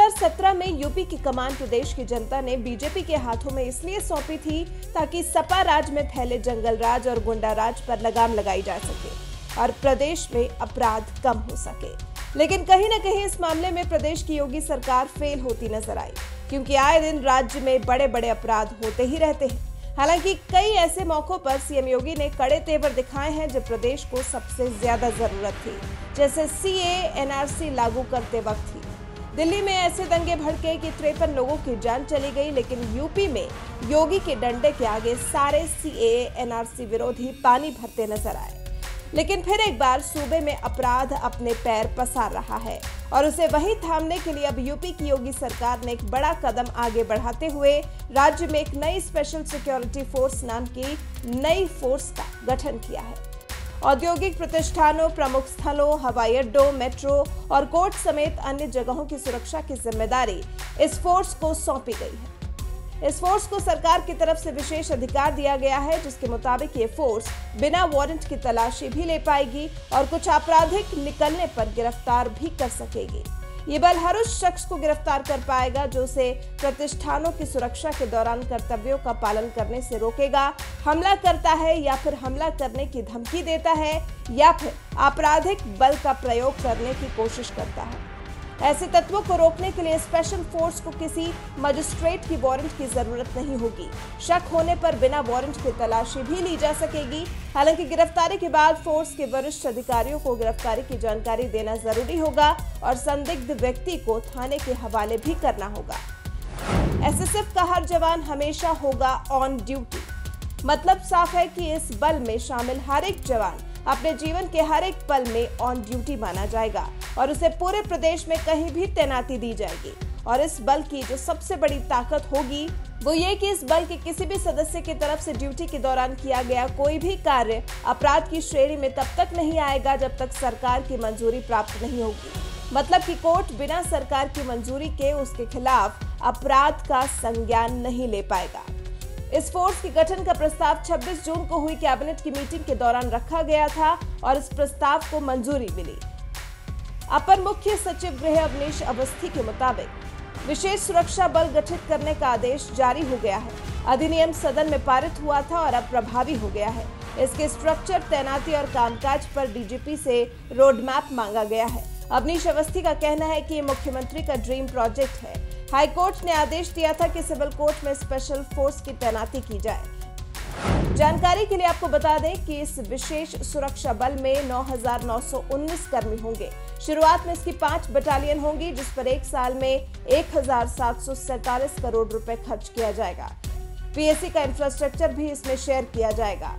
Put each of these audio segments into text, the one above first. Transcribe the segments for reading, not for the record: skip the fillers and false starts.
2017 में यूपी की कमान प्रदेश की जनता ने बीजेपी के हाथों में इसलिए सौंपी थी ताकि सपा राज में फैले जंगल राज और गुंडा राज पर लगाम लगाई जा सके और प्रदेश में अपराध कम हो सके। लेकिन कहीं न कहीं इस मामले में प्रदेश की योगी सरकार फेल होती नजर आई, क्योंकि आए दिन राज्य में बड़े बड़े अपराध होते ही रहते हैं। हालांकि कई ऐसे मौकों पर सीएम योगी ने कड़े तेवर दिखाए हैं जब प्रदेश को सबसे ज्यादा जरूरत थी, जैसे सीएए एनआरसी लागू करते वक्त थी। दिल्ली में ऐसे दंगे भड़के कि 53 लोगों की जान चली गई, लेकिन यूपी में योगी के डंडे के आगे सारे सीएए एनआरसी विरोधी पानी भरते नजर आए। लेकिन फिर एक बार सूबे में अपराध अपने पैर पसार रहा है और उसे वहीं थामने के लिए अब यूपी की योगी सरकार ने एक बड़ा कदम आगे बढ़ाते हुए राज्य में एक नई स्पेशल सिक्योरिटी फोर्स नाम की नई फोर्स का गठन किया है। औद्योगिक प्रतिष्ठानों, प्रमुख स्थलों, हवाई अड्डों, मेट्रो और कोर्ट समेत अन्य जगहों की सुरक्षा की जिम्मेदारी इस फोर्स को सौंपी गई है। इस फोर्स को सरकार की तरफ से विशेष अधिकार दिया गया है, जिसके मुताबिक ये फोर्स बिना वारंट की तलाशी भी ले पाएगी और कुछ आपराधिक निकलने पर गिरफ्तार भी कर सकेगी। ये बल हर उस शख्स को गिरफ्तार कर पाएगा जो उसे प्रतिष्ठानों की सुरक्षा के दौरान कर्तव्यों का पालन करने से रोकेगा, हमला करता है या फिर हमला करने की धमकी देता है या फिर आपराधिक बल का प्रयोग करने की कोशिश करता है। ऐसे तत्वों को रोकने के लिए स्पेशल फोर्स को किसी मजिस्ट्रेट की वारंट की जरूरत नहीं होगी। शक होने पर बिना वारंट की तलाशी भी ली जा सकेगी। हालांकि गिरफ्तारी के बाद फोर्स के वरिष्ठ अधिकारियों को गिरफ्तारी की जानकारी देना जरूरी होगा और संदिग्ध व्यक्ति को थाने के हवाले भी करना होगा। एसएसएफ का हर जवान हमेशा होगा ऑन ड्यूटी। मतलब साफ है कि इस बल में शामिल हर एक जवान अपने जीवन के हर एक पल में ऑन ड्यूटी माना जाएगा और उसे पूरे प्रदेश में कहीं भी तैनाती दी जाएगी। और इस बल की जो सबसे बड़ी ताकत होगी वो ये कि इस बल के किसी भी सदस्य की तरफ से ड्यूटी के दौरान किया गया कोई भी कार्य अपराध की श्रेणी में तब तक नहीं आएगा जब तक सरकार की मंजूरी प्राप्त नहीं होगी। मतलब कि कोर्ट बिना सरकार की मंजूरी के उसके खिलाफ अपराध का संज्ञान नहीं ले पाएगा। इस फोर्स के गठन का प्रस्ताव 26 जून को हुई कैबिनेट की मीटिंग के दौरान रखा गया था और इस प्रस्ताव को मंजूरी मिली। अपर मुख्य सचिव गृह अवनीश अवस्थी के मुताबिक विशेष सुरक्षा बल गठित करने का आदेश जारी हो गया है। अधिनियम सदन में पारित हुआ था और अब प्रभावी हो गया है। इसके स्ट्रक्चर, तैनाती और कामकाज पर डीजीपी से रोड मैप मांगा गया है। अवनीश अवस्थी का कहना है कि ये मुख्यमंत्री का ड्रीम प्रोजेक्ट है। हाईकोर्ट ने आदेश दिया था कि सिविल कोर्ट में स्पेशल फोर्स की तैनाती की जाए। जानकारी के लिए आपको बता दें कि इस विशेष सुरक्षा बल में 9,919 कर्मी होंगे। शुरुआत में इसकी 5 बटालियन होंगी, जिस पर एक साल में 1,747 करोड़ रुपए खर्च किया जाएगा। पीएससी का इंफ्रास्ट्रक्चर भी इसमें शेयर किया जाएगा।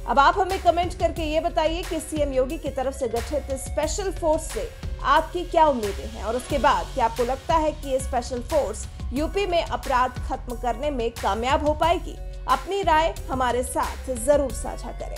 अब आप हमें कमेंट करके ये बताइए कि सीएम योगी की तरफ से गठित स्पेशल फोर्स से आपकी क्या उम्मीदें हैं और उसके बाद क्या आपको लगता है कि ये स्पेशल फोर्स यूपी में अपराध खत्म करने में कामयाब हो पाएगी? अपनी राय हमारे साथ जरूर साझा करें।